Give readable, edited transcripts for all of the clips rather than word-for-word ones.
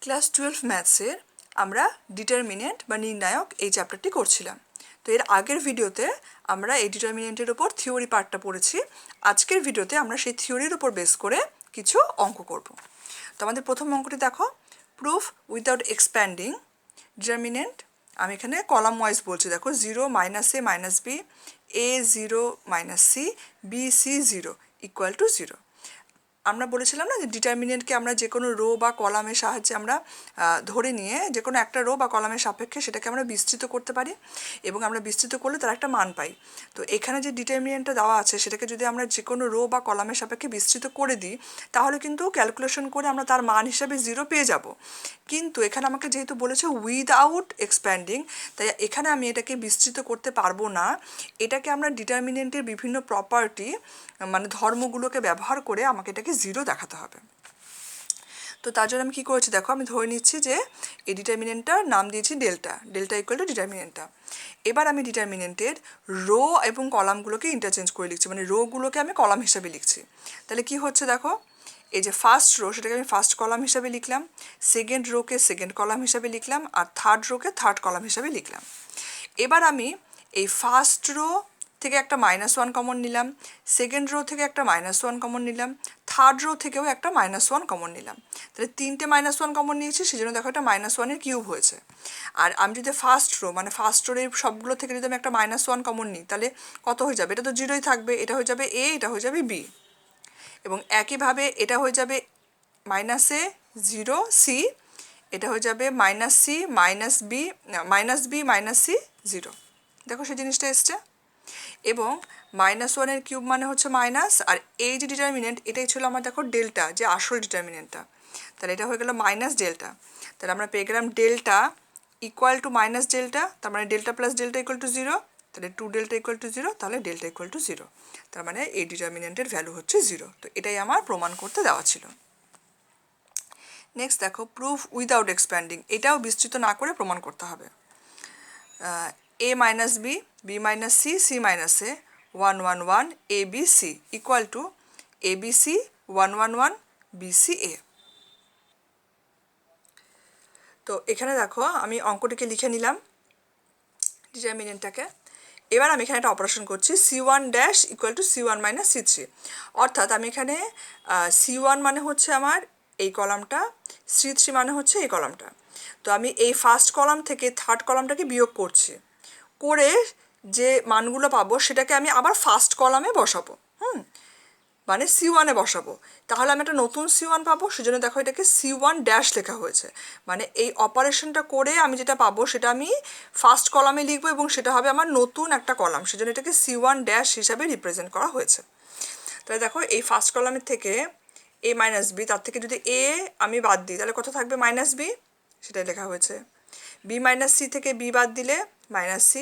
Class 12 ম্যাথসের আমরা determinant বা নির্ণায়ক এই চ্যাপ্টারটি করছিলাম। তো এর আগের ভিডিওতে আমরা এই ডিটারমিনেন্টের উপর থিওরি পার্টটা পড়েছি। আজকের ভিডিওতে আমরা সেই থিওরির উপর বেস করে কিছু অঙ্ক করব। তো আমাদের প্রথম অঙ্কটি দেখো, প্রুফ উইদাউট এক্সপ্যান্ডিং ডিটারমিনেন্ট। আমি এখানে কলাম ওয়াইজ বলছি, দেখো 0 -a - b, a 0 - c, b c 0 = 0। আমরা বলেছিলাম না যে ডিটারমিনেন্টকে আমরা যে কোনো রো বা কলামের সাহায্যে আমরা ধরে নিয়ে যে কোনো একটা রো বা কলামের সাপেক্ষে সেটাকে আমরা বিস্তৃত করতে পারি এবং আমরা বিস্তৃত করলে তার একটা মান পাই। তো এখানে যে ডিটারমিনেন্টটা দেওয়া আছে সেটাকে যদি আমরা যে কোনো রো বা কলামের সাপেক্ষে বিস্তৃত করে দিই তাহলে কিন্তু ক্যালকুলেশন করে আমরা তার মান হিসাবে 0 পেয়ে যাব। কিন্তু এখানে আমাকে যেহেতু বলেছে উইদাউট এক্সপ্যান্ডিং, তাই এখানে আমি এটাকে বিস্তৃত করতে পারবো না। এটাকে আমরা ডিটারমিনেন্টের বিভিন্ন প্রপার্টি মানে ধর্মগুলোকে ব্যবহার করে আমাকে এটাকে 0 দেখাতে হবে। তো তার জন্য আমি কী করেছি দেখো, আমি ধরে নিচ্ছি যে এই ডিটারমিনেন্টটার নাম দিয়েছি ডেল্টা, ডেল্টা ইকুয়াল টু ডিটারমিনেন্টটা। এবার আমি ডিটারমিনেন্টের রো এবং কলামগুলোকে ইন্টারচেঞ্জ করে লিখছি, মানে রোগুলোকে আমি কলাম হিসাবে লিখছি। তাহলে কি হচ্ছে দেখো, এই যে ফার্স্ট রো সেটাকে আমি ফার্স্ট কলাম হিসাবে লিখলাম, সেকেন্ড রোকে সেকেন্ড কলাম হিসাবে লিখলাম, আর থার্ড রোকে থার্ড কলাম হিসাবে লিখলাম। এবার আমি এই ফার্স্ট রো থেকে একটা -1 কমন নিলাম, সেকেন্ড রো থেকে একটা -1 কমন নিলাম, থার্ড রো থেকেও একটা -1 কমন নিলাম। তাহলে তিনটে -1 কমন নিয়েছি, সেই জন্য দেখো এটা -1-এর কিউব হয়েছে। আর আমি যদি ফার্স্ট রো মানে ফার্স্ট রোর এই সবগুলো থেকে যদি আমি একটা -1 কমন নিই তাহলে কত হয়ে যাবে? এটা তো 0ই থাকবে, এটা হয়ে যাবে a, এটা হয়ে যাবে b। এবং একইভাবে এটা হয়ে যাবে -a 0 c, এটা হয়ে যাবে -c - b -b - c 0। দেখো সেই জিনিসটা এসছে। এবং -1-এর কিউব মানে হচ্ছে মাইনাস, আর এই যে ডিটারমিনেন্ট এটাই ছিল আমার দেখো ডেল্টা, যে আসল ডিটারমিনেন্টটা। তাহলে এটা হয়ে গেল মাইনাস ডেল্টা। তাহলে আমরা পেয়ে গেলাম delta equal to minus delta, তার মানে delta plus delta equal to 0। তাহলে 2 ডেল্টা ইকুয়াল টু 0, তাহলে ডেল্টা ইকুয়াল টু 0। তার মানে এই ডিটারমিনেন্টের ভ্যালু হচ্ছে 0। তো এটাই আমার প্রমাণ করতে দেওয়া ছিল। নেক্সট দেখো, প্রুফ উইদাউট এক্সপ্যান্ডিং। এটাও বিস্তৃত না করে প্রমাণ করতে হবে। a - b, b - c, c - a, 1 1 1 a b c equal to a b c 1 1 1 b c a। তো এখানে দেখো আমি অঙ্কটিকে লিখে নিলাম ডিটারমিনেন্টটাকে। এবার আমি এখানে একটা অপারেশন করছি, c1 dash equal to c1 - c3। অর্থাৎ আমি এখানে c1 মানে হচ্ছে আমার এই কলামটা, c3 মানে হচ্ছে এই কলামটা। তো আমি এই ফার্স্ট কলাম থেকে থার্ড কলামটাকে বিয়োগ করছি, করে যে মানগুলো পাবো সেটাকে আমি আবার ফার্স্ট কলামে বসাবো, মানে c1-এ বসাবো। তাহলে আমি একটা নতুন c1 পাবো, সেজন্য দেখো এটাকে c1 ড্যাশ লেখা হয়েছে। মানে এই অপারেশনটা করে আমি যেটা পাবো সেটা আমি ফার্স্ট কলামে লিখবো এবং সেটা হবে আমার নতুন একটা কলাম, সেজন্য এটাকে c1 ড্যাশ হিসাবে রিপ্রেজেন্ট করা হয়েছে। তাহলে দেখো এই ফার্স্ট কলামের থেকে a - b, তার থেকে যদি a আমি বাদ দিই তাহলে কত থাকবে? -b, সেটাই লেখা হয়েছে। b - c থেকে b বাদ দিলে -c,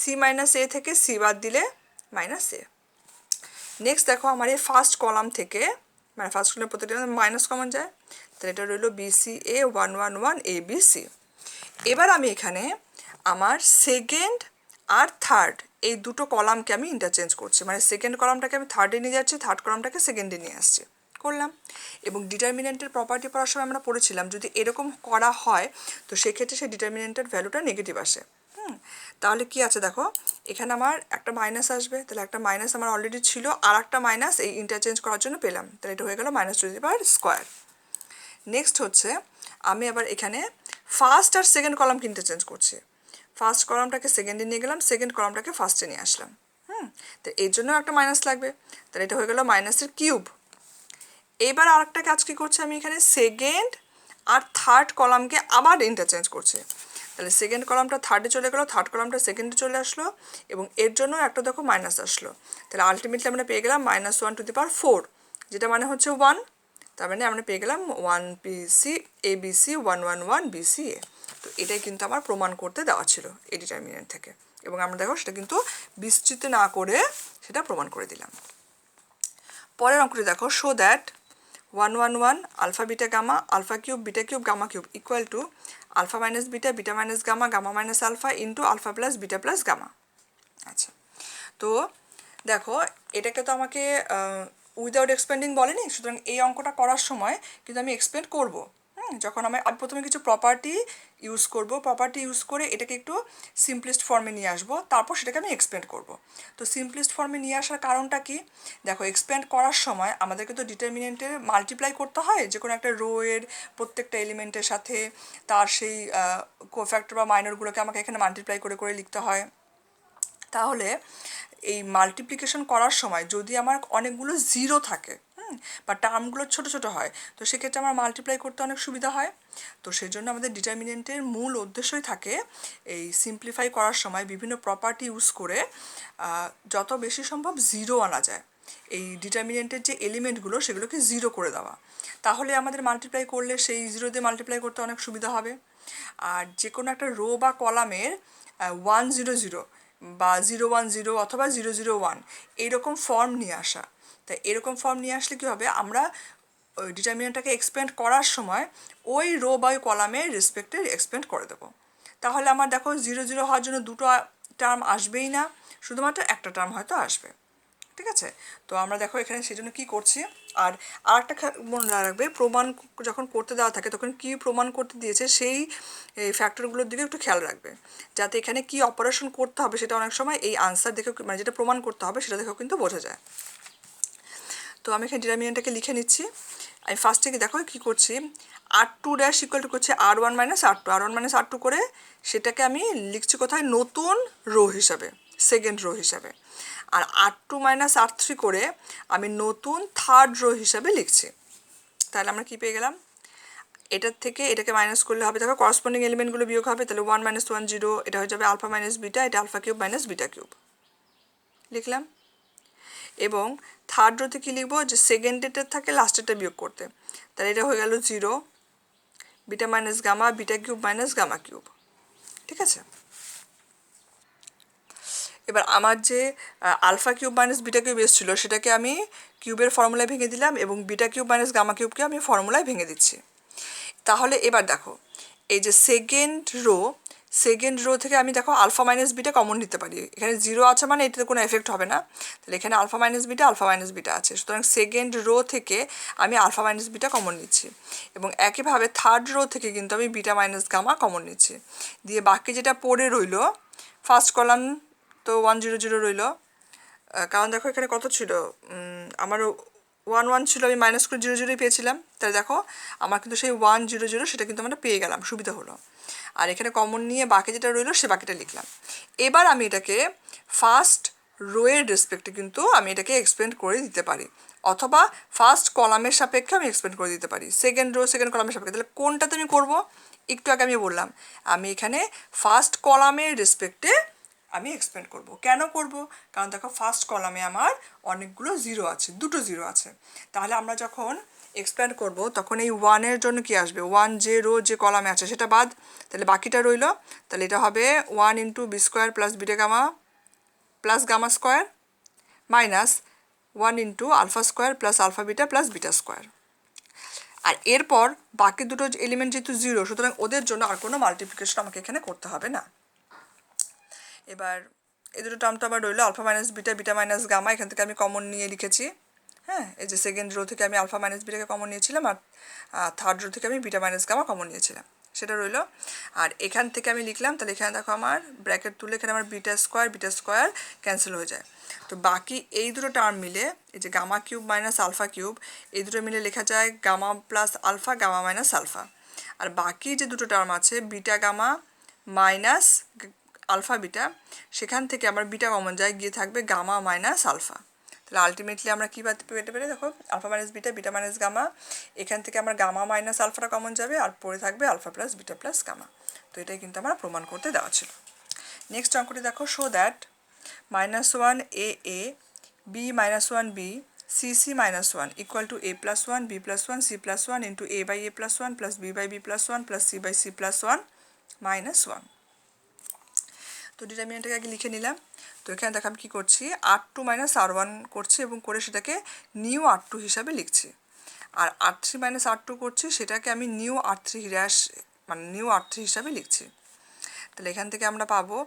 c - a থেকে c বাদ দিলে -a। নেক্সট দেখো আমার এই ফার্স্ট কলাম থেকে, মানে ফার্স্ট কলামের প্রত্যেকটা মাইনাস কমন যায়, তাহলে এটা রইল BCA 1 1 1 ABC। এবার আমি এখানে আমার সেকেন্ড আর থার্ড এই দুটো কলামকে আমি ইন্টারচেঞ্জ করছি, মানে সেকেন্ড কলামটাকে আমি থার্ডে নিয়ে যাচ্ছি, থার্ড কলামটাকে সেকেন্ডে নিয়ে আসছি, করলাম। এবং ডিটারমিনেন্টের প্রপার্টি পড়ার সময় আমরা পড়েছিলাম যদি এরকম করা হয় তো সেক্ষেত্রে সেই ডিটারমিনেন্টের ভ্যালুটা নেগেটিভ আসে। তাহলে কি আছে দেখো, এখানে আমার একটা মাইনাস আসবে, তাহলে একটা মাইনাস আমার অলরেডি ছিল, আর একটা মাইনাস এই ইন্টারচেঞ্জ করার জন্য পেলাম, তাহলে এটা হয়ে গেল -2^²। নেক্সট হচ্ছে আমি আবার এখানে ফার্স্ট আর সেকেন্ড কলামকে ইন্টারচেঞ্জ করছি, ফার্স্ট কলামটাকে সেকেন্ডে নিয়ে গেলাম, সেকেন্ড কলামটাকে ফার্স্টে নিয়ে আসলাম। তো এর জন্য একটা মাইনাস লাগবে, তাহলে এটা হয়ে গেল মাইনাসের কিউব। এবার আরেকটা কাজ কি করছি, আমি এখানে সেকেন্ড আর থার্ড কলামকে আবার ইন্টারচেঞ্জ করছি। তাহলে সেকেন্ড কলামটা থার্ডে চলে গেলো, থার্ড কলামটা সেকেন্ডে চলে আসলো, এবং এর জন্য একটা দেখো মাইনাস আসলো। তাহলে আলটিমেটলি আমরা পেয়ে গেলাম -1^4, যেটা মানে হচ্ছে 1। তার মানে আমরা পেয়ে গেলাম 1BC ABC 1 1 1 BCA। তো এটাই কিন্তু আমার প্রমাণ করতে দেওয়া ছিল এই ডিটারমিনেন্ট থেকে, এবং আমরা দেখো সেটা কিন্তু বিস্তৃত না করে সেটা প্রমাণ করে দিলাম। পরের অঙ্কটি দেখো, show that 1 1 1 alpha beta gamma alpha cube beta cube gamma cube equal to alpha minus beta beta minus gamma gamma minus alpha into alpha plus beta plus gamma. আচ্ছা, তো দেখো এটাকে তো আমাকে উইদাউট এক্সপ্যান্ডিং বলেনি, সুতরাং এই অঙ্কটা করার সময় কিন্তু আমি এক্সপ্লেন করবো। যখন আমি প্রথমে কিছু প্রপার্টি ইউজ করব, প্রপার্টি ইউজ করে এটাকে একটু সিম্পলেস্ট ফর্মে নিয়ে আসবো, তারপর সেটাকে আমি এক্সপ্যান্ড করব। তো সিম্পলেস্ট ফর্মে নিয়ে আসার কারণটা কি, দেখো এক্সপ্যান্ড করার সময় আমাদেরকে তো ডিটারমিনেন্টের মাল্টিপ্লাই করতে হয় যে কোনো একটা রো এর প্রত্যেকটা এলিমেন্টের সাথে, তার সেই কোফ্যাক্টর বা মাইনরগুলোকে আমাকে এখানে মাল্টিপ্লাই করে করে লিখতে হয়। তাহলে এই মাল্টিপ্লিকেশন করার সময় যদি আমার অনেকগুলো জিরো থাকে বা টার্মগুলো ছোট ছোট হয়, তো সেক্ষেত্রে আমার মাল্টিপ্লাই করতে অনেক সুবিধা হয়। তো সেই জন্য আমাদের ডিটারমিনেন্টের মূল উদ্দেশ্যই থাকে এই সিম্পলিফাই করার সময় বিভিন্ন প্রপার্টি ইউজ করে যত বেশি সম্ভব জিরো আনা যায়, এই ডিটারমিনেন্টের যে এলিমেন্টগুলো সেগুলোকে জিরো করে দেওয়া। তাহলে আমাদের মাল্টিপ্লাই করলে সেই জিরো দিয়ে মাল্টিপ্লাই করতে অনেক সুবিধা হবে। আর যে কোনো একটা রো বা কলামের 100 বা 010 অথবা 001 এইরকম ফর্ম নিয়ে আসা। তাই এরকম ফর্ম নিয়ে আসলে কী হবে, আমরা ওই ডিটারমিনেন্টটাকে এক্সপ্যান্ড করার সময় ওই রো বা ওই কলামের রেসপেক্টে এক্সপ্যান্ড করে দেবো। তাহলে আমার দেখো 00 হওয়ার জন্য দুটো টার্ম আসবেই না, শুধুমাত্র একটা টার্ম হয়তো আসবে। ঠিক আছে, তো আমরা দেখো এখানে সেই জন্য কী করছি। আর আরেকটা মনে রাখবে, প্রমাণ যখন করতে দেওয়া থাকে তখন কী প্রমাণ করতে দিয়েছে সেই ফ্যাক্টরগুলোর দিকে একটু খেয়াল রাখবে, যাতে এখানে কী অপারেশন করতে হবে সেটা অনেক সময় এই আনসার দেখে, মানে যেটা প্রমাণ করতে হবে সেটা দেখেও কিন্তু বোঝা যায়। তো আমি এখানে ডিটারমিনেন্টটাকে লিখে নিচ্ছি। আমি ফার্স্ট থেকে দেখো কী করছি, R2 ড্যাশ ইকুয়াল টু করছে R1 minus R2, R1 minus R2 করে সেটাকে আমি লিখছি কোথায়, নতুন রো হিসাবে, সেকেন্ড রো হিসাবে। আর R2 মাইনাস R3 করে আমি নতুন থার্ড রো হিসাবে লিখছি। তাহলে আমরা কী পেয়ে গেলাম, এটার থেকে এটাকে মাইনাস করলে হবে, দেখো করসপন্ডিং এলিমেন্টগুলো বিয়োগ হবে, তাহলে 1 মাইনাস 1 0, এটা হয়ে যাবে আলফা মাইনাস বিটা, এটা alpha cube minus beta cube লিখলাম। এবং থার্ড রোতে কী লিখবো, যে সেকেন্ডেরটা থাকে লাস্টেরটা বিয়োগ করতে, তাহলে এটা হয়ে গেল 0 beta minus gamma, beta cube minus gamma cube. ঠিক আছে, এবার আমার যে alpha cube minus beta cube এসেছিলো সেটাকে আমি কিউবের ফর্মুলায় ভেঙে দিলাম, এবং বিটা কিউব মাইনাস গামা কিউবকে আমি ফর্মুলায় ভেঙে দিচ্ছি। তাহলে এবার দেখো এই যে সেকেন্ড রো থেকে আমি দেখো আলফা মাইনাস বিটা কমন নিতে পারি, এখানে 0 আছে মানে এটাতে কোনো এফেক্ট হবে না, তাহলে এখানে আলফা মাইনাস বিটা আছে, সুতরাং সেকেন্ড রো থেকে আমি আলফা মাইনাস বিটা কমন নিচ্ছি, এবং একইভাবে থার্ড রো থেকে কিন্তু আমি বিটা মাইনাস গামা কমন নিচ্ছি। দিয়ে বাকি যেটা পড়ে রইল, ফার্স্ট কলাম তো 100 রইল, কারণ দেখো এখানে কত ছিল, আমার 1 ছিল, আমি মাইনাস করে 0 পেয়েছিলাম, তাহলে দেখো আমার কিন্তু সেই 100 সেটা কিন্তু আমরা পেয়ে গেলাম, সুবিধা হলো। আর এখানে কমন নিয়ে বাকি যেটা রইলো সে বাকিটা লিখলাম। এবার আমি এটাকে ফার্স্ট রোয়ের রেসপেক্টে কিন্তু আমি এটাকে এক্সপ্যান্ড করে দিতে পারি, অথবা ফার্স্ট কলামের সাপেক্ষে আমি এক্সপ্যান্ড করে দিতে পারি, সেকেন্ড রো সেকেন্ড কলামের সাপেক্ষে। তাহলে কোনটাতে আমি করব, একটু আগে আমি বললাম আমি এখানে ফার্স্ট কলামের রেসপেক্টে আমি এক্সপ্যান্ড করব। কেন করব, কারণ দেখো ফার্স্ট কলামে আমার অনেকগুলো জিরো আছে, দুটো জিরো আছে, তাহলে আমরা যখন এক্সপ্যান্ড করব তখন এই 1-এর জন্য কি আসবে, 1 যে রো যে কলামে আছে সেটা বাদ, তাহলে বাকিটা রইল, তাহলে এটা হবে 1 into B square plus beta gamma plus gamma square minus 1 into alpha square plus alpha beta plus beta square. আর এরপর বাকি দুটো এলিমেন্ট যেহেতু জিরো, সুতরাং ওদের জন্য আর কোনো মাল্টিপ্লিকেশন আমাকে এখানে করতে হবে না। এবার এই দুটো টার্ম তো আবার রইলো alpha minus beta, beta minus gamma, এখান থেকে আমি কমন নিয়ে লিখেছি। হ্যাঁ, এই যে সেকেন্ড রো থেকে আমি আলফা মাইনাস বিটাকে কমন নিয়েছিলাম, আর থার্ড রো থেকে আমি বিটা মাইনাস গামা কমন নিয়েছিলাম, সেটা রইলো। আর এখান থেকে আমি লিখলাম, তাহলে এখানে দেখো আমার ব্র্যাকেট তুলে এখানে আমার বিটা স্কোয়ার ক্যান্সেল হয়ে যায়। তো বাকি এই দুটো টার্ম মিলে, এই যে gamma cube minus alpha cube, এই দুটো মিলে লেখা যায় gamma plus alpha, gamma minus alpha. আর বাকি যে দুটো টার্ম আছে beta gamma minus alpha beta, সেখান থেকে আমার বিটা কমন যায়, গিয়ে থাকবে গামা মাইনাস আলফা। তাহলে আলটিমেটলি আমরা কী পেতে পারি, দেখো alpha minus beta, beta minus gamma, এখান থেকে আমার গামা মাইনাস আলফাটা কমন যাবে, আর পড়ে থাকবে alpha plus beta plus gamma. তো এটাই কিন্তু আমার প্রমাণ করতে দেওয়া ছিল। নেক্সট অঙ্কটি দেখো, show that -1 a b -1 b c -1 equal to a + 1 b + 1 c + 1 into a / a + 1 plus b / b + 1 plus c / c + 1 -1। তো ডিটারমিনেন্টটাকে আগে লিখে নিলাম। তো এখানে দেখো আমি কী করছি, R2 - R1 করছি, এবং করে সেটাকে নিউ R2 হিসাবে লিখছি। আর R3 - R2 করছি, সেটাকে আমি নিউ R3 মানে নিউ R3 হিসাবে লিখছি। তাহলে এখান থেকে আমরা পাবো,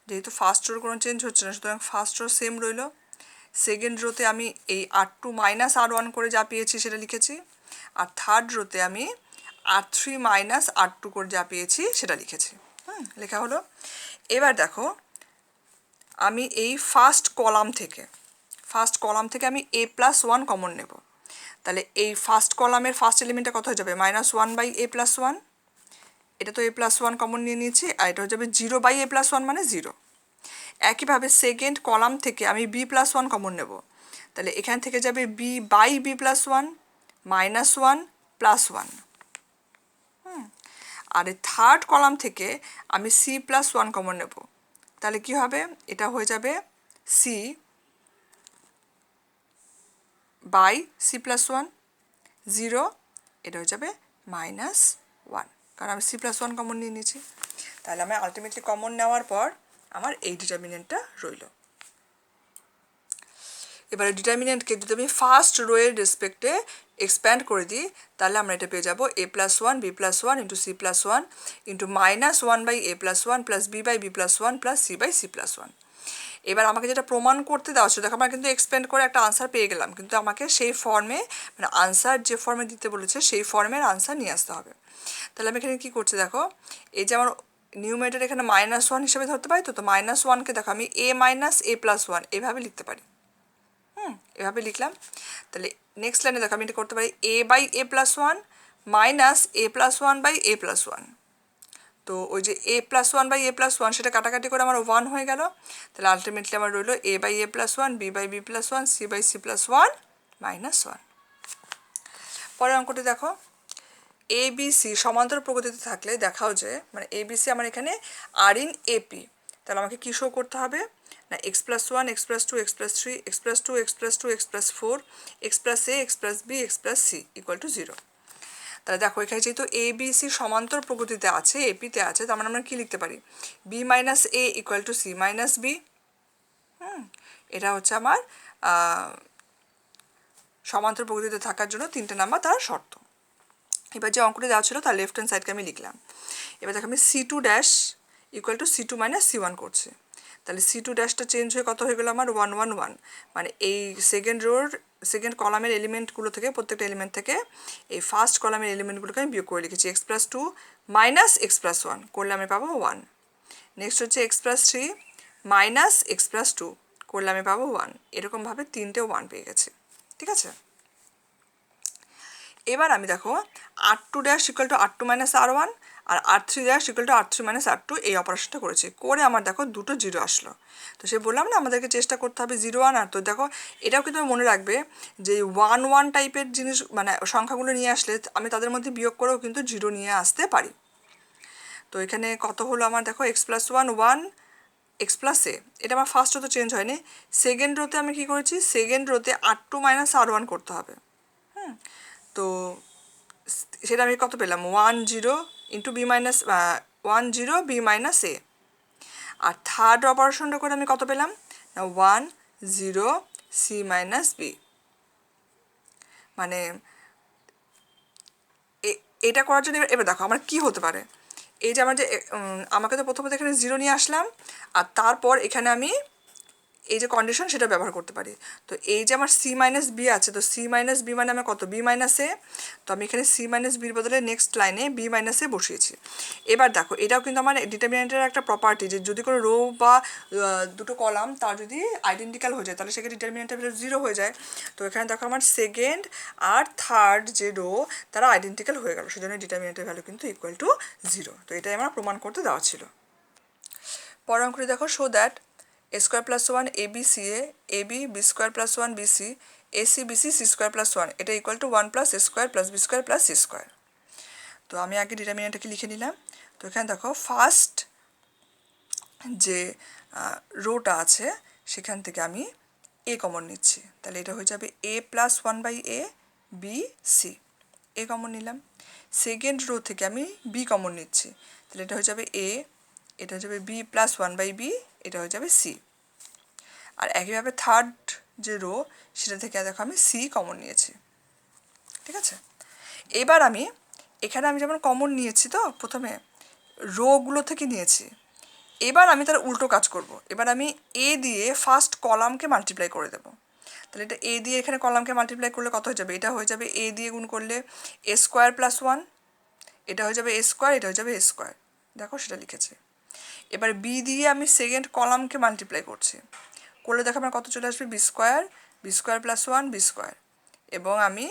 যেহেতু ফার্স্ট রোর কোনো চেঞ্জ হচ্ছে না, সুতরাং ফার্স্ট রো সেম রইল। সেকেন্ড রোতে আমি এই R2 - R1 করে যা পেয়েছি সেটা লিখেছি, আর থার্ড রোতে আমি R3 মাইনাস R2 করে যা পেয়েছি সেটা লিখেছি। লেখা হলো। এবার দেখো আমি এই ফার্স্ট কলাম থেকে আমি a+1 কমন নেব। তাহলে এই ফার্স্ট কলামের ফার্স্ট এলিমেন্টটা কত হয়ে যাবে -1/a+1, এটা তো a+1 কমন নিয়ে নিয়েছি, আর এটা হয়ে যাবে 0/a+1 মানে 0। একইভাবে সেকেন্ড কলাম থেকে আমি b+1 কমন নেব, তাহলে এখান থেকে যাবে b/b+1 -1 +1। আর এই থার্ড কলাম থেকে আমি c+1 কমন নেব, তাহলে কি হবে, এটা হয়ে যাবে c/c+1 0, এটা হয়ে যাবে -1, কারণ আমি c+1 কমন নিয়ে নিয়েছি। তাহলে আমি আলটিমেটলি কমন নেওয়ার পর আমার এই ডিটারমিনেন্টটা রইল। এবারে ডিটারমিনেন্টকে যদি আমি ফার্স্ট রো এর রেসপেক্টে এক্সপ্যান্ড করে দিই, তাহলে আমরা এটা পেয়ে যাবো a+1 b+1 into c+1 into -1/a+1 plus b/b+1 plus c/c+1। এবার আমাকে যেটা প্রমাণ করতে দেওয়া ছিল, দেখো আমরা কিন্তু এক্সপ্যান্ড করে একটা আনসার পেয়ে গেলাম, কিন্তু আমাকে সেই ফর্মে মানে আনসার যে ফর্মে দিতে বলেছে সেই ফর্মের আনসার নিয়ে আসতে হবে। তাহলে আমি এখানে কী করছি দেখো, এই যে আমার নিউমেরেটর এখানে -1 হিসেবে ধরতে পারি, তো -1কে দেখো আমি a-a+1 এভাবে লিখতে পারি। এভাবে লিখলাম। তাহলে নেক্সট লাইনে দেখো আমি এটা করতে পারি a/a+1 মাইনাস a+1/a+1। তো ওই যে a+1/a+1 সেটা কাটাকাটি করে আমার 1 হয়ে গেল। তাহলে আলটিমেটলি আমার রইল a/a+1 b/b+1 c/c+1 -1। পরের অঙ্কটি দেখো, ABC সমান্তর প্রগতিতে থাকলে দেখাও যে মানে ABC আমার এখানে আর ইন AP, তাহলে আমাকে কী শো করতে হবে না x+1 x+2 x+3 x+2 x+2 x+4 x+a x+b x+c = 0। তাহলে দেখো এখানে যেহেতু ABC সমান্তর প্রগতিতে আছে, এপিতে আছে, তার মানে আমরা কী লিখতে পারি b - a = c - b। এটা হচ্ছে আমার সমান্তর প্রগতিতে থাকার জন্য 3টে নাম্বার তার শর্ত। এবার যে অঙ্কটি দেওয়া ছিল তার লেফট হ্যান্ড সাইডকে আমি লিখলাম। এবার দেখো আমি c2 ড্যাশ = c2 - c1 করছি। তাহলে c2 ড্যাশটা চেঞ্জ হয়ে কত হয়ে গেল আমার 1 1 1, মানে এই সেকেন্ড কলামের এলিমেন্টগুলো থেকে প্রত্যেকটা এলিমেন্ট থেকে এই ফার্স্ট কলামের এলিমেন্টগুলোকে আমি বিয়োগ করে লিখেছি x+2 মাইনাস x+1 করলে আমি পাবো 1। নেক্সট হচ্ছে x+3 মাইনাস x+2 করলে আমি পাবো 1। এরকমভাবে 3টে 1 পেয়ে গেছি, ঠিক আছে। এবার আমি দেখো r2 ড্যাশ = r2 - r1 আর r3 ড্যাশ = r3 - r2 এই অপারেশনটা করেছি, করে আমার দেখো দুটো 0 আসলো। তো সে বললাম না আমাদেরকে চেষ্টা করতে হবে 0 1 আর। তো দেখো এটাও কিন্তু মনে রাখবে যে 1 1 টাইপের জিনিস মানে সংখ্যাগুলো নিয়ে আসলে আমি তাদের মধ্যে বিয়োগ করেও কিন্তু 0 নিয়ে আসতে পারি। তো এখানে কত হলো আমার দেখো x+1 1 x+a, এটা আমার ফার্স্ট রোতে চেঞ্জ হয়নি। সেকেন্ড রোতে আমি কী করেছি, সেকেন্ড রোতে r2 - r1 করতে হবে। তো সেটা আমি কত পেলাম 1 0 into b minus 1 0 b minus a। আর থার্ড অপারেশনটা করে আমি কত পেলাম না 1 0 c মাইনাস b। মানে এটা করার জন্য এবার দেখো আমার কি হতে পারে, এই যে আমার যে আমাকে তো প্রথমত এখানে 0 নিয়ে আসলাম, আর তারপর এখানে আমি এই যে কন্ডিশন সেটা ব্যবহার করতে পারি। তো এই যে আমার c - b আছে, তো c - b মানে আমার কত b - a। তো আমি এখানে c - b-র বদলে নেক্সট লাইনে b - a বসিয়েছি। এবার দেখো এটাও কিন্তু আমার ডিটারমিনেন্টের একটা প্রপার্টি, যে যদি কোনো রো বা দুটো কলাম তার যদি আইডেন্টিক্যাল হয়ে যায় তাহলে সেখানে ডিটারমিনেন্টের ভ্যালু 0 হয়ে যায়। তো এখানে দেখো আমার সেকেন্ড আর থার্ড যে রো তারা আইডেন্টিক্যাল হয়ে গেল, সেজন্য ডিটারমিনেন্টের ভ্যালু কিন্তু =0। তো এটাই আমার প্রমাণ করতে দেওয়া ছিল। পরের অঙ্কটি দেখো, show that a² + 1 abca ab b² + 1 bc ac bc c² + 1 এটা = 1 + a² + b² + c²। তো আমি আগে ডিটারমিনেন্টটাকে লিখে নিলাম। তো এখানে দেখো ফার্স্ট যে রোটা আছে সেখান থেকে আমি a কমন নিচ্ছি, তাহলে এটা হয়ে যাবে a + 1/a b c, a common নিলাম। সেকেন্ড রো থেকে আমি b কমন নিচ্ছি, তাহলে এটা হয়ে যাবে a, এটা হয়ে যাবে b + 1/b, এটা হয়ে যাবে c। আর একইভাবে থার্ড যে রো সেটা থেকে দেখো আমি c কমন নিয়েছি, ঠিক আছে। এবার আমি এখানে আমি যেমন কমন নিয়েছি তো প্রথমে রোগুলো থেকে নিয়েছি, এবার আমি তার উল্টো কাজ করব। এবার আমি a দিয়ে ফার্স্ট কলামকে মাল্টিপ্লাই করে দেবো। তাহলে এটা a দিয়ে এখানে কলামকে মাল্টিপ্লাই করলে কত হয়ে যাবে, এটা হয়ে যাবে a দিয়ে গুণ করলে a² + 1 এটা হয়ে যাবে এ স্কোয়ার, এটা হয়ে যাবে এ স্কোয়ার, দেখো সেটা লিখেছি। এবার বি দিয়ে আমি সেকেন্ড কলামকে মাল্টিপ্লাই করছি, করলে দেখো আমার কত চলে আসবে, B square plus one B square. এবং আমি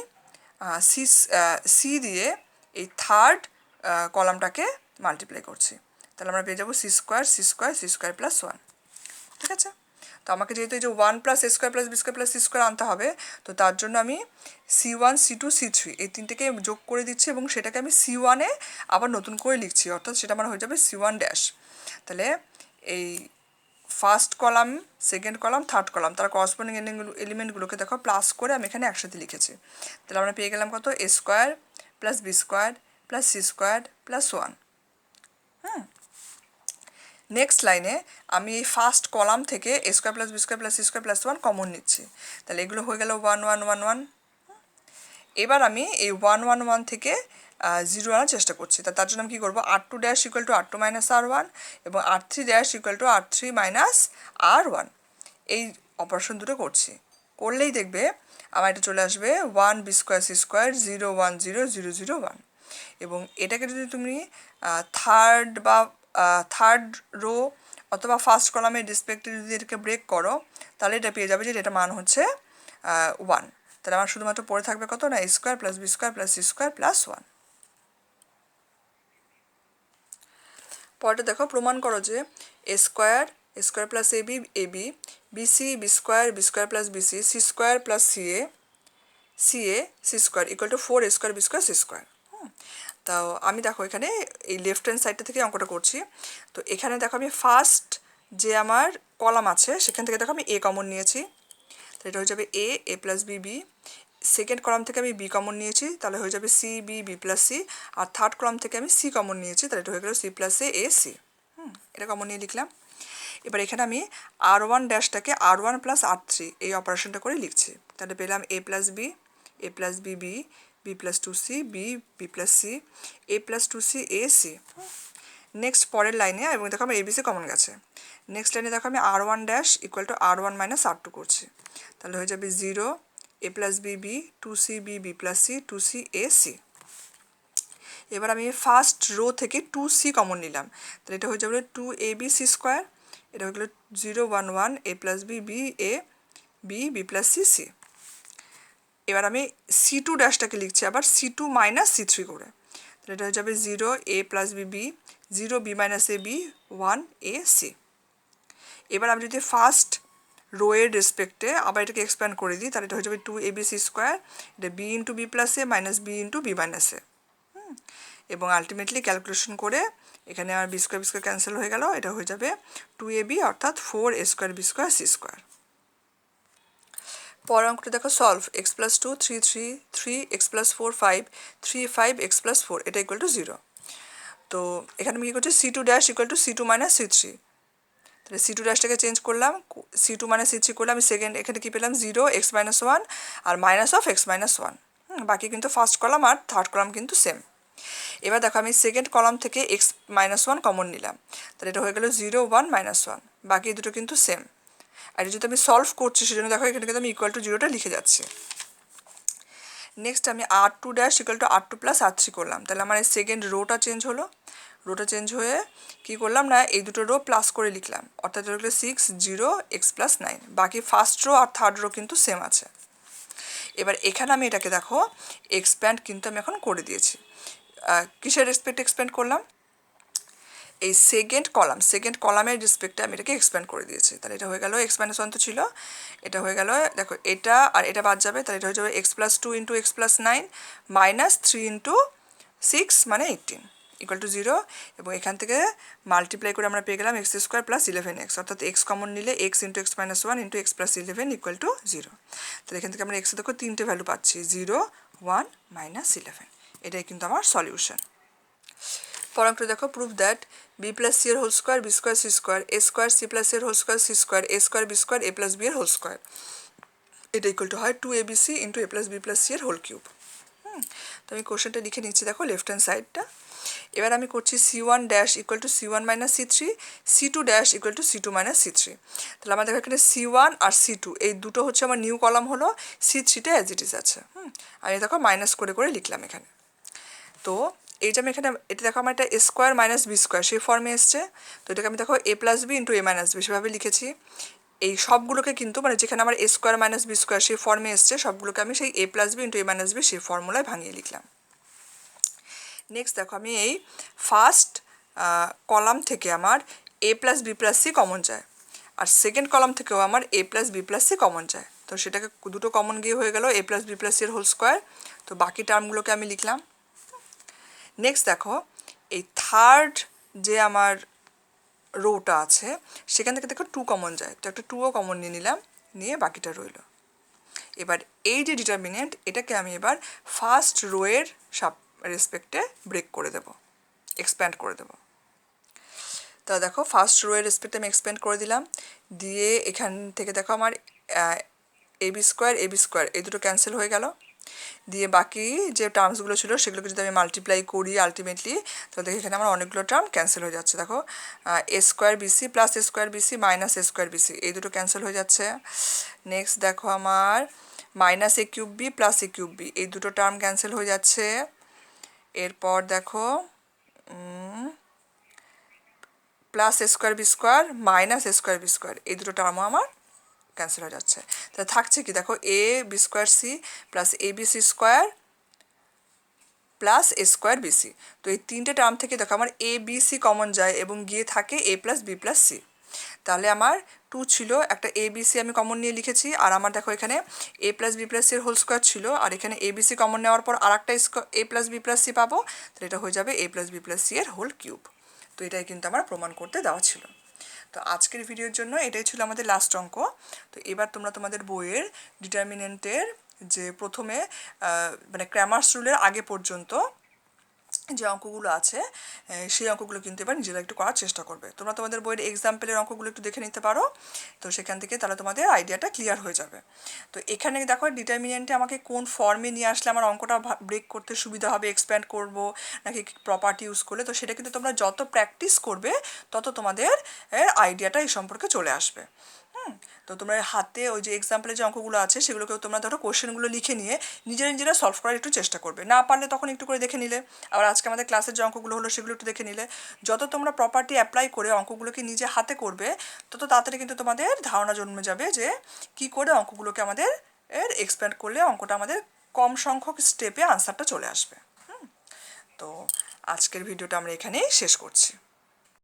সি দিয়ে এই থার্ড কলামটাকে মাল্টিপ্লাই করছি, তাহলে আমরা পেয়ে যাবো সি স্কোয়ার প্লাস ওয়ান। ঠিক আছে, তো আমাকে যেহেতু এই যে one plus A square plus B square plus C square আনতে হবে, তো তার জন্য আমি C1 C2 C3 এই তিনটেকে যোগ করে দিচ্ছি এবং সেটাকে আমি C1-এ আবার নতুন করে লিখছি, অর্থাৎ সেটা আমার হয়ে যাবে C1 ড্যাশ। তাহলে এই first column, second column, third column তার করসপন্ডিং এলিমেন্টগুলোকে দেখো প্লাস করে আমি এখানে একসাথে লিখেছি। তাহলে আমরা পেয়ে গেলাম কত, A square plus B square plus C square plus one. Next লাইনে আমি এই ফার্স্ট কলাম থেকে A square plus B square plus C square plus one common নিচ্ছি, তাহলে এগুলো হয়ে গেল 1 1 1 1। এবার আমি এই 1 1 1 থেকে 0 আনার চেষ্টা করছি, তার জন্য আমি কী করবো, R2 dash equal to R2 minus R1 এবং R3 dash equal to R3 minus R1, এই অপারেশন দুটো করছি। করলেই দেখবে আমার এটা চলে আসবে 1 বি স্কোয়ার সি স্কোয়ার 0 1 0 0 0 1। এবং এটাকে যদি তুমি থার্ড রো অথবা ফার্স্ট কলামের রেসপেক্টে যদি এটাকে ব্রেক করো, তাহলে এটা পেয়ে যাবে যে এটা মান হচ্ছে 1। তাহলে আমার শুধুমাত্র পড়ে থাকবে কত না, A square plus B square plus C square plus one. পরেটা দেখো, প্রমাণ করো যে A square plus A B BC B square plus BC C square plus C square equal to 4 A square B square C square. তো আমি দেখো এখানে এই লেফট হ্যান্ড সাইডটা থেকে অঙ্কটা করছি। তো এখানে দেখো আমি ফার্স্ট যে আমার কলাম আছে সেখান থেকে দেখো আমি এ কমন নিয়েছি, তো এটা হয়ে যাবে এ প্লাস বি। সেকেন্ড কলাম থেকে আমি বি কমন নিয়েছি, তাহলে হয়ে যাবে সি বি প্লাস সি। আর থার্ড কলাম থেকে আমি সি কমন নিয়েছি, তাহলে এটা হয়ে গেল সি প্লাস এ সি। এটা কমন নিয়ে লিখলাম। এবার এখানে আমি R1 ড্যাশটাকে R1 প্লাস R3 এই অপারেশনটা করে লিখছি, তাহলে পেলাম A plus B B plus 2c B plus C A plus 2c A C. Next পরের লাইনে এবং দেখো আমার এবিসি কমন গেছে। নেক্সট লাইনে দেখো আমি R1 dash equal to R1 minus R2 করছি, তাহলে হয়ে যাবে 0 A plus B 2c B plus C 2c A C. এবার আমি ফার্স্ট রো থেকে 2c কমন নিলাম, তাহলে এটা হয়ে যাবে 2ab সি স্কোয়ার, এটা হয়ে গেলো 0 1 1 এ plus B A B plus C. এবার আমি C2 ড্যাশটাকে লিখছি আবার C2 মাইনাস C3 করে, তাহলে এটা হয়ে যাবে 0 A plus B 0 B minus A B 1 A C. এবার আমি যদি ফার্স্ট রো এর রেসপেক্টে আবার এটাকে এক্সপ্যান্ড করে দিই, তাহলে এটা হয়ে যাবে 2ab সি স্কোয়ার, এটা B into B plus A minus B into B minus A. এবং আলটিমেটলি ক্যালকুলেশন করে এখানে আমার বি স্কোয়ার ক্যান্সেল হয়ে গেল, এটা হয়ে যাবে 2ab অর্থাৎ 4 A square B square C square. পরের অঙ্কটা দেখো, solve X plus 2 3 X plus 4 5 X plus 4 এটা ইকুয়াল টু 0। তো এখানে আমি কী করছি, C2 dash equal to C2 minus C3, তাহলে C2 ড্যাশটাকে চেঞ্জ করলাম, C2 মাইনাস C3 করলে আমি সেকেন্ড এখানে কী পেলাম 0 এক্স মাইনাস 1 আর মাইনাস অফ এক্স মাইনাস 1। বাকি কিন্তু ফার্স্ট কলাম আর থার্ড কলাম কিন্তু সেম। এবার দেখো আমি সেকেন্ড কলাম থেকে এক্স মাইনাস 1 কমন নিলাম, তাহলে এটা হয়ে গেল 0 1 মাইনাস 1, বাকি দুটো কিন্তু সেম। আর যদি আমি সলভ করছি সেজন্য দেখো এখানে কিন্তু আমি ইকুয়াল টু 0টা লিখে যাচ্ছি। নেক্সট আমি R2 dash equal to R2 plus R3 করলাম, তাহলে আমার এই সেকেন্ড রোটা চেঞ্জ হলো, রোটা চেঞ্জ হয়ে কী করলাম না এই দুটো রো প্লাস করে লিখলাম, অর্থাৎ এটা হলো 6 0 এক্স প্লাস 9, বাকি ফার্স্ট রো আর থার্ড রো কিন্তু সেম আছে। এবার এখানে আমি এটাকে দেখো এক্সপ্যান্ড কিন্তু আমি এখন করে দিয়েছি। কিসের রেসপেক্ট এক্সপ্যান্ড করলাম, এই সেকেন্ড কলামের রেসপেক্টে আমি এটাকে এক্সপ্যান্ড করে দিয়েছি, তাহলে এটা হয়ে গেল এক্স মাইনাস 1 তো ছিল, এটা হয়ে গেল দেখো এটা আর এটা বাদ যাবে, তাহলে এটা হয়ে যাবে x plus 2 into x plus 9 minus 3 into 6 মানে 18 ইকুয়াল টু 0। এবং এখান থেকে মাল্টিপ্লাই করে আমরা পেয়ে গেলাম এক্স স্কোয়ার প্লাস 11x, অর্থাৎ এক্স কমন নিলে x into x minus 1 into x plus 11 equal to 0। তাহলে এখান থেকে আমরা এক্সে দেখো তিনটে ভ্যালু পাচ্ছি 0 1 মাইনাস 11, এটাই কিন্তু আমার সলিউশন। পরেরটা দেখো, prove that B plus C এর whole square B square C square A square C plus এর whole square C square A square B square A plus B এর হোল স্কোয়ার এটা ইকুয়াল টু হয় 2abc into A plus B plus C এর whole cube. তো আমি কোশ্চেনটা লিখে নিচ্ছি দেখো লেফট হ্যান্ড সাইডটা। এবার আমি করছি C1 dash equal to C1 minus C3 C2 dash equal to C2 minus C3। তাহলে আমাদের এখানে C1 আর C2 এই দুটো হচ্ছে আমার নিউ কলাম হলো, C3টা অ্যাজ ইট ইজ আছে। আমি দেখো মাইনাস করে করে লিখলাম এখানে। তো এই যে আমি এখানে এটা দেখো আমার এটা স্কোয়ার মাইনাস বি স্কোয়ার সেই ফর্মে এসছে। তো এটাকে আমি দেখো এ প্লাস বি ইন্টু এ মাইনাস বি সেভাবে লিখেছি। এই সবগুলোকে কিন্তু মানে যেখানে আমার এ স্কোয়ার মাইনাস বি স্কোয়ার সেই ফর্মে এসছে সবগুলোকে আমি সেই এ প্লাস বি ইন্টু এ মাইনাস বি সেই ফর্মুলায় ভাঙিয়ে লিখলাম। নেক্সট দেখো আমি এই ফার্স্ট কলাম থেকে আমার A plus B plus C common যায়, আর সেকেন্ড কলাম থেকেও আমার A plus B plus C common যায়। তো সেটাকে দুটো কমন গিয়ে হয়ে গেল A plus B plus C এর হোল স্কোয়ার। তো বাকি টার্মগুলোকে আমি লিখলাম। নেক্সট দেখো এই থার্ড যে আমার রোটা আছে সেখান থেকে দেখো 2 কমন যায়, তো একটা 2ও কমন নিয়ে নিলাম, নিয়ে বাকিটা রইল। এবার এই যে ডিটারমিনেন্ট এটাকে আমি এবার ফার্স্ট রোয়ের রেসপেক্টে ব্রেক করে দেব, এক্সপ্যান্ড করে দেব। তা দেখো ফার্স্ট রোয়ের রেসপেক্টে আমি এক্সপ্যান্ড করে দিলাম, দিয়ে এখান থেকে দেখো আমার এ বি স্কোয়ার এই দুটো ক্যান্সেল হয়ে গেল। দিয়ে বাকি যে টার্মসগুলো ছিল সেগুলোকে যদি আমি মাল্টিপ্লাই করি আলটিমেটলি, তাহলে দেখো এখানে আমার অনেকগুলো টার্ম ক্যান্সেল হয়ে যাচ্ছে। দেখো এ square BC plus A square BC minus A square BC এই দুটো ক্যান্সেল হয়ে যাচ্ছে। নেক্সট দেখো আমার মাইনাস এ কিউব বি প্লাস এ কিউব বি এই দুটো টার্ম ক্যান্সেল হয়ে যাচ্ছে। এরপর দেখো plus A square B square minus A square B square এই দুটো টার্মও আমার ক্যান্সেল হয়ে যাচ্ছে। তাহলে থাকছে কি দেখো A B square C plus A B C square plus A square BC. তো এই তিনটে টার্ম থেকে দেখো আমার এ বি সি কমন যায় এবং গিয়ে থাকে এ প্লাস বি প্লাস সি। তাহলে আমার 2 ছিল, একটা এ বি সি আমি কমন নিয়ে লিখেছি, আর আমার দেখো এখানে এ প্লাস বি প্লাস সির হোল স্কোয়ার ছিল, আর এখানে এ বি সি কমন নেওয়ার পর আর একটা এ প্লাস বি প্লাস সি পাবো, তাহলে এটা হয়ে যাবে এ প্লাস বি প্লাস সি এর হোল কিউব। তো এটাই কিন্তু আমার প্রমাণ করতে দেওয়া ছিল। তো আজকের ভিডিওর জন্য এটাই ছিল আমাদের লাস্ট অঙ্ক। তো এবার তোমরা তোমাদের বইয়ের ডিটারমিনেন্টের যে প্রথমে মানে ক্র্যামার্স রুলের আগে পর্যন্ত যে অঙ্কগুলো আছে সেই অঙ্কগুলো কিন্তু এবার নিজেরা একটু করার চেষ্টা করবে। তোমরা তোমাদের বইয়ের এক্সাম্পলের অঙ্কগুলো একটু দেখে নিতে পারো, তো সেখান থেকে তাহলে তোমাদের আইডিয়াটা ক্লিয়ার হয়ে যাবে। তো এখানে দেখো ডিটারমিনেন্টে আমাকে কোন ফর্মে নিয়ে আসলে আমার অঙ্কটা ব্রেক করতে সুবিধা হবে, এক্সপ্যান্ড করব নাকি প্রপার্টি ইউজ করলে, তো সেটা কিন্তু তোমরা যত প্র্যাকটিস করবে তত তোমাদের আইডিয়াটা এই সম্পর্কে চলে আসবে। তো তোমরা হাতে ওই যে এক্সাম্পলের যে অঙ্কগুলো আছে সেগুলোকেও তোমরা ধরো কোশ্চেনগুলো লিখে নিয়ে নিজেরা সলভ করার একটু চেষ্টা করবে, না পারলে তখন একটু করে দেখে নিলে, আবার আজকে আমাদের ক্লাসের যে অঙ্কগুলো হলো সেগুলো একটু দেখে নিলে। যত তোমরা প্রপার্টি অ্যাপ্লাই করে অঙ্কগুলোকে নিজে হাতে করবে তত তাড়াতাড়ি কিন্তু তোমাদের ধারণা জন্মে যাবে যে কি করে অঙ্কগুলোকে আমাদের এক্সপ্যান্ড করলে অঙ্কটা আমাদের কম সংখ্যক স্টেপে আনসারটা চলে আসবে। তো আজকের ভিডিওটা আমরা এখানেই শেষ করছি।